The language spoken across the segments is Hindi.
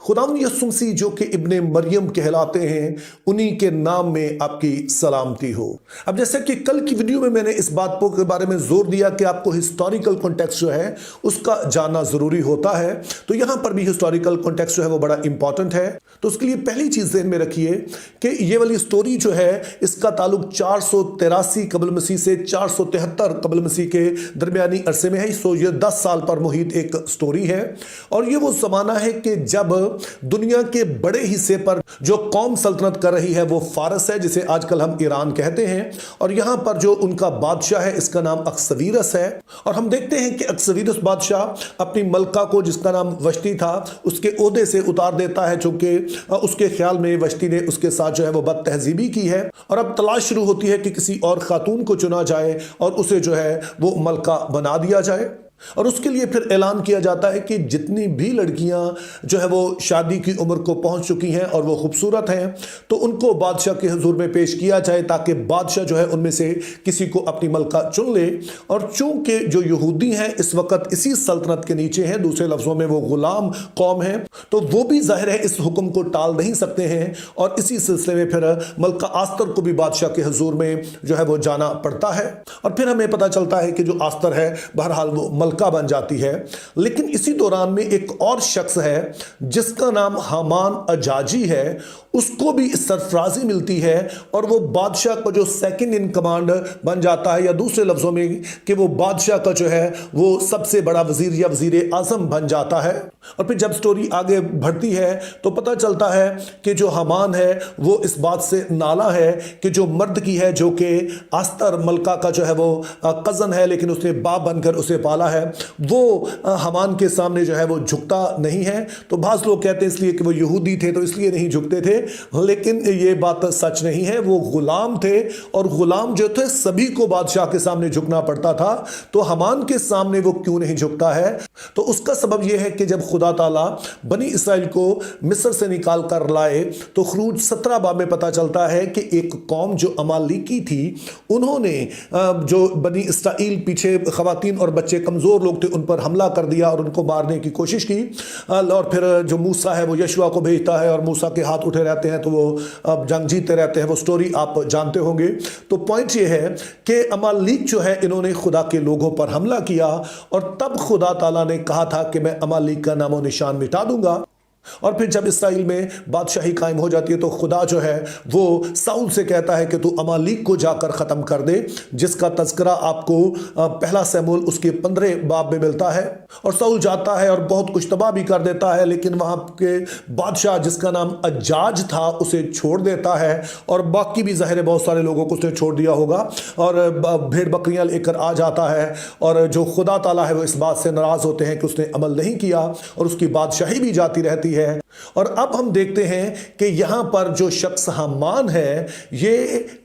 खुदावंद यीशु मसीह जो कि इब्ने मरियम कहलाते हैं, उन्हीं के नाम में आपकी सलामती हो। अब जैसे कि कल की वीडियो में मैंने इस बात के बारे में जोर दिया कि आपको हिस्टोरिकल कॉन्टेक्स्ट जो है उसका जानना जरूरी होता है, तो यहां पर भी हिस्टोरिकल कॉन्टेक्स्ट जो है वो बड़ा इंपॉर्टेंट है। तो उसके लिए पहली चीज ध्यान में रखिए कि ये वाली स्टोरी जो है इसका ताल्लुक 483 कबल मसीह से 473 कबल मसीह के दरमियानी अरसे में है। सो ये 10 साल पर मुहित एक स्टोरी है और ये वो जमाना है कि जब दुनिया के बड़े हिस्से पर जो कौम सल्तनत कर रही है वो फारस है, जिसे आजकल हम ईरान कहते हैं। और यहां पर जो उनका बादशाह है इसका नाम अक्सवीरस है। और हम देखते हैं कि अक्सवीरस बादशाह अपनी मलका को, जिसका नाम वश्ती था, उसके ओहदे से उतार देता है, चूंकि उसके ख्याल में वश्ती ने उसके साथ जो है वो बद तहजीबी की है। और अब तलाश शुरू होती है कि किसी और खातून को चुना जाए और उसे जो है वो मलका बना दिया जाए। और उसके लिए फिर ऐलान किया जाता है कि जितनी भी लड़कियां जो है वो शादी की उम्र को पहुंच चुकी हैं और वो खूबसूरत हैं, तो उनको बादशाह के हुजूर में पेश किया जाए ताकि बादशाह जो है उनमें से किसी को अपनी मलका चुन ले। और चूंकि जो यहूदी हैं इस वक्त इसी सल्तनत के नीचे हैं, दूसरे लफ्जों में वो गुलाम कौम है, तो वो भी जाहिर है इस हुक्म को टाल नहीं सकते हैं। और इसी सिलसिले में फिर मलका आस्तर को भी बादशाह के हुजूर में जो है वो जाना पड़ता है। और फिर हमें पता चलता है कि जो आस्तर है बहरहाल वो मलका बन जाती है। लेकिन इसी दौरान में एक और शख्स है जिसका नाम हामान अजाजी है, उसको भी सरफराजी मिलती है और वो बादशाह का जो सेकंड इन कमांड बन जाता है, या दूसरे लफ्जों में कि वो बादशाह का जो है वो सबसे बड़ा वजीर या वजीर आजम बन जाता है। और फिर जब स्टोरी आगे बढ़ती है तो पता चलता है कि जो हामान है वो इस बात से नाला है कि जो मर्द की है, जो कि आस्तर मलका का जो है वो कजन है, लेकिन उसने बाप बनकर उसे पाला है, वो हामान के सामने जो है वो झुकता नहीं है। तो बाज़ लोग कहते हैं इसलिए कि वो यहूदी थे तो इसलिए नहीं झुकते थे, लेकिन ये बात सच नहीं है। वो गुलाम थे और गुलाम जो थे सभी को बादशाह के सामने झुकना पड़ता था, तो हामान के सामने वो क्यों नहीं झुकता है? तो उसका सबब यह है कि जब खुदा ताला बनी इसराइल को मिस्र से निकाल कर लाए तो खरूज 17 बाब में पता चलता है कि एक कौम जो अमालिकी थी, उन्होंने जो बनी इसराइल पीछे खवातीन और बच्चे कमजोर लोग थे उन पर हमला कर दिया और उनको मारने की कोशिश की। और फिर जो मूसा है वो यशुआ को भेजता है और मूसा के हाथ उठे रहते हैं तो वो जंग जीतते रहते हैं। वो स्टोरी आप जानते होंगे। तो पॉइंट ये है कि अमालिक जो है इन्होंने खुदा के लोगों पर हमला किया और तब खुदा ताला ने कहा था कि मैं अमालिक का नामो निशान मिटा दूंगा। और फिर जब इसराइल में बादशाही कायम हो जाती है तो खुदा जो है वो साउल से कहता है कि तू अमालिक को जाकर ख़त्म कर दे, जिसका तज़किरा आपको पहला शमूएल उसके 15 बाब में मिलता है। और साउल जाता है और बहुत कुछ तबाह भी कर देता है, लेकिन वहाँ के बादशाह जिसका नाम अजाज था उसे छोड़ देता है। और बाकी भी ज़ाहिर है बहुत सारे लोगों को उसने छोड़ दिया होगा और भेड़ बकरियाँ लेकर आ जाता है। और जो खुदा ताला है वो इस बात से नाराज़ होते हैं कि उसने अमल नहीं किया और उसकी बादशाही भी जाती रहती है। और अब हम देखते हैं कि यहां पर जो शख्स हामान है ये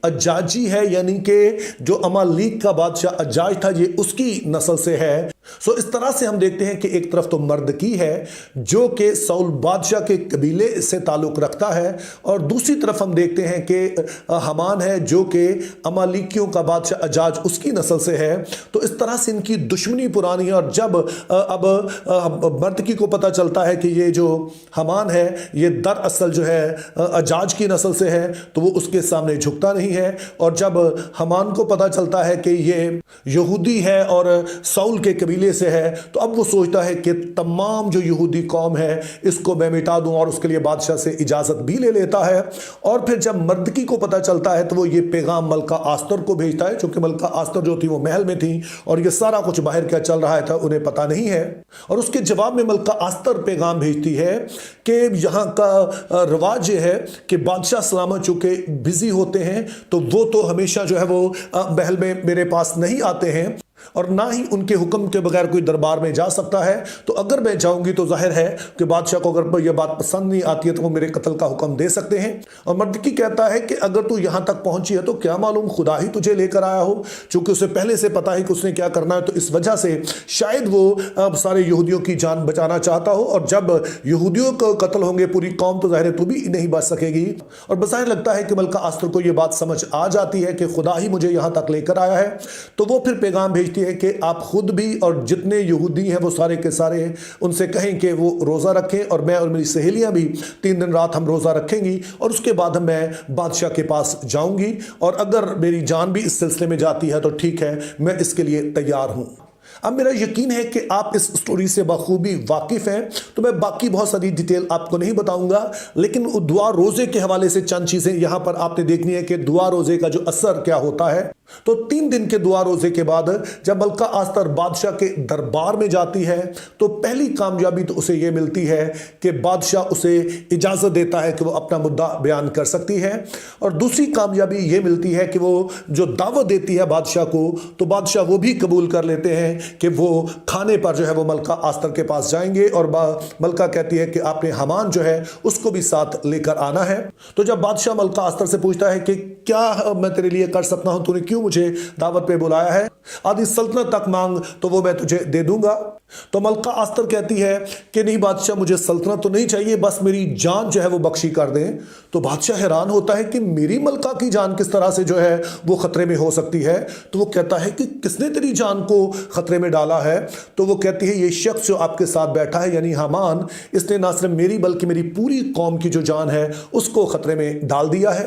अजाजी है, यानी कि जो अमालिक का बादशाह अजाज था ये उसकी नस्ल से है। सो इस तरह से हम देखते हैं कि एक तरफ तो मर्द की है जो कि साउल बादशाह के कबीले से ताल्लुक रखता है, और दूसरी तरफ हम देखते हैं कि हामान है जो कि अमालिकियों का बादशाह अजाज उसकी नस्ल से है। तो इस तरह से इनकी दुश्मनी पुरानी है। और जब अब मर्द की को पता चलता है कि ये जो हामान है ये दरअसल जो है अजाज की नस्ल से है, तो वो उसके सामने झुकता नहीं है। और जब हामान को पता चलता है कि ये यहूदी है और साउल के कबीले से है, तो अब वो सोचता है कि तमाम जो यहूदी कौम है इसको मैं मिटा दूं, और उसके लिए बादशाह से इजाजत भी ले लेता है। और फिर जब मर्दकी को पता चलता है तो वो ये पैगाम मलका आस्तर को भेजता है, क्योंकि मलका आस्तर जो थी वो महल में थी और ये सारा कुछ बाहर क्या चल रहा था उन्हें पता नहीं है। और उसके जवाब में मलका आस्तर पैगाम भेजती है कि यहाँ का रिवाज ये है कि बादशाह सलामत चूंकि बिजी होते हैं तो वो तो हमेशा जो है वो महल में मेरे पास नहीं आते हैं और ना ही उनके हुक्म के बगैर कोई दरबार में जा सकता है। तो अगर मैं जाऊंगी तो जाहिर है कि बादशाह को अगर यह बात पसंद नहीं आती है तो वो मेरे कत्ल का हुक्म दे सकते हैं। और मर्दकी कहता है कि अगर तू यहां तक पहुंची है तो क्या मालूम खुदा ही तुझे लेकर आया हो, चूंकि उसे पहले से पता है कि उसने क्या करना है, तो इस वजह से शायद वो सारे यहूदियों की जान बचाना चाहता हो। और जब यहूदियों को कत्ल होंगे पूरी कौम तो जाहिर है तू भी नहीं बच सकेगी। और बज़ाहिर लगता है कि मलका आस्तर को यह बात समझ आ जाती है कि खुदा ही मुझे यहां तक लेकर आया है। तो वो फिर पैगाम भेज भेजती है कि आप खुद भी और जितने यहूदी हैं वो सारे के सारे उनसे कहें कि वो रोज़ा रखें, और मैं और मेरी सहेलियां भी 3 दिन रात हम रोज़ा रखेंगी, और उसके बाद मैं बादशाह के पास जाऊंगी, और अगर मेरी जान भी इस सिलसिले में जाती है तो ठीक है, मैं इसके लिए तैयार हूं। अब मेरा यकीन है कि आप इस स्टोरी से बखूबी वाकिफ हैं, तो मैं बाकी बहुत सारी डिटेल आपको नहीं बताऊंगा, लेकिन दुआ रोजे के हवाले से चंद चीजें यहां पर आपने देखनी है कि दुआ रोजे का जो असर क्या होता है। तो 3 दिन के दुआ रोजे के बाद जब मलका आस्तर बादशाह के दरबार में जाती है, तो पहली कामयाबी तो उसे यह मिलती है कि बादशाह उसे इजाजत देता है कि वो अपना मुद्दा बयान कर सकती है, और दूसरी कामयाबी यह मिलती है कि वो जो दावत देती है बादशाह को, तो बादशाह वो भी कबूल कर लेते हैं कि वो खाने पर जो है वो मलका आस्तर के पास जाएंगे, और मलका कहती है कि आपने हमान जो है उसको भी साथ लेकर आना है। तो जब बादशाह मलका आस्तर से पूछता है कि क्या मैं तेरे लिए कर सकता हूं, तूने क्यों मुझे दावत पे बुलाया है, आधी सल्तनत तक मांग तो वो मैं तुझे दे दूंगा। तो मलका आस्तर कहती है कि नहीं बादशाह, मुझे सल्तनत तो नहीं चाहिए, बस मेरी जान जो है वो बख्शी कर दें। तो बादशाह हैरान होता है कि मेरी मलका की जान किस तरह से जो है वो खतरे में हो सकती है। तो वो कहता है कि किसने तेरी जान को खतरे में डाला है। तो वो कहती है ये शख्स जो आपके साथ बैठा है यानी हामान, इसने ना सिर्फ मेरी बल्कि मेरी पूरी कौम की जो जान है उसको खतरे में डाल दिया है।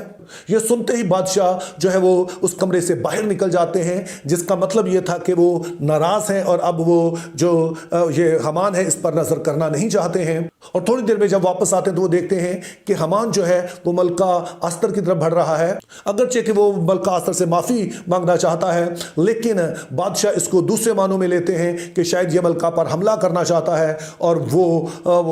ये सुनते ही बादशाह जो है वो उस कमरे से बाहर निकल जाते हैं, जिसका मतलब ये था कि वो नाराज हैं और अब वो जो ये हमान है इस पर नजर करना नहीं चाहते हैं। और थोड़ी देर में जब वापस आते हैं तो वो देखते हैं कि हमान जो है वो मलका आस्तर की तरफ बढ़ रहा है। अगरचे कि वो मलका आस्तर से माफी मांगना चाहता है, लेकिन बादशाह इसको दूसरे मानों में लेते हैं कि शायद ये मलका पर हमला करना चाहता है, और वो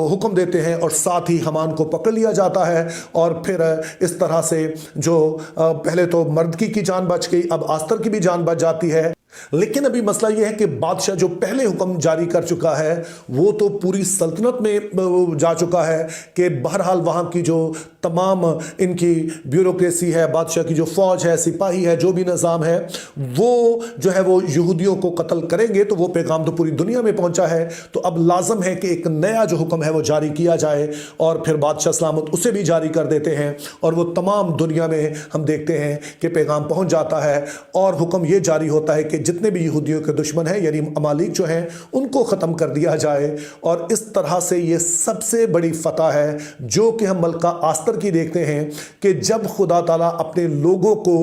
हुक्म देते हैं और साथ ही हमान को पकड़ लिया जाता है। और फिर इस तरह से जो पहले तो मर्द की जान बच गई, अब आस्तर की भी जान बच जाती है। लेकिन अभी मसला यह है कि बादशाह जो पहले हुक्म जारी कर चुका है वो तो पूरी सल्तनत में जा चुका है कि बहरहाल वहां की जो तमाम इनकी ब्यूरोक्रेसी है, बादशाह की जो फौज है, सिपाही है, जो भी निज़ाम है, वो जो है वो यहूदियों को कत्ल करेंगे। तो वो पैगाम तो पूरी दुनिया में पहुंचा है, तो अब लाजम है कि एक नया जो हुक्म है वो जारी किया जाए, और फिर बादशाह सलामत उसे भी जारी कर देते हैं, और वो तमाम दुनिया में हम देखते हैं कि पैगाम पहुंच जाता है। और हुक्म ये जारी होता है कि जितने भी यहूदियों के दुश्मन हैं यानी अमालिक जो हैं उनको ख़त्म कर दिया जाए। और इस तरह से ये सबसे बड़ी फतह है जो कि हम मलका आस्तर की देखते हैं कि जब खुदा ताला अपने लोगों को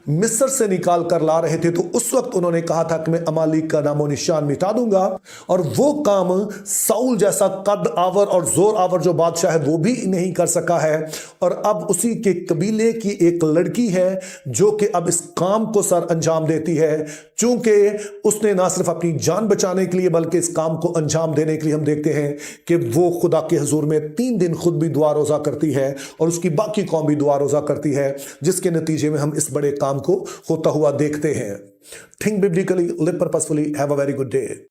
मिस्र से निकाल कर ला रहे थे, तो उस वक्त उन्होंने कहा था कि मैं अमालिक का नामो निशान मिटा दूंगा। और वो काम साउल जैसा कद आवर और जोर आवर जो बादशाह है वो भी नहीं कर सका है। और अब उसी के कबीले की एक लड़की है जो कि अब इस काम को सर अंजाम देती है, चूंकि उसने ना सिर्फ अपनी जान बचाने के लिए बल्कि इस काम को अंजाम देने के लिए हम देखते हैं कि वो खुदा के हुजूर में 3 दिन खुद भी दुआ रोज़ा करती है, और उसकी बाकी कौम भी दुआ रोज़ा करती है, जिसके नतीजे में हम इस बड़े काम को होता हुआ देखते हैं। Think biblically, live purposefully, have a very good day.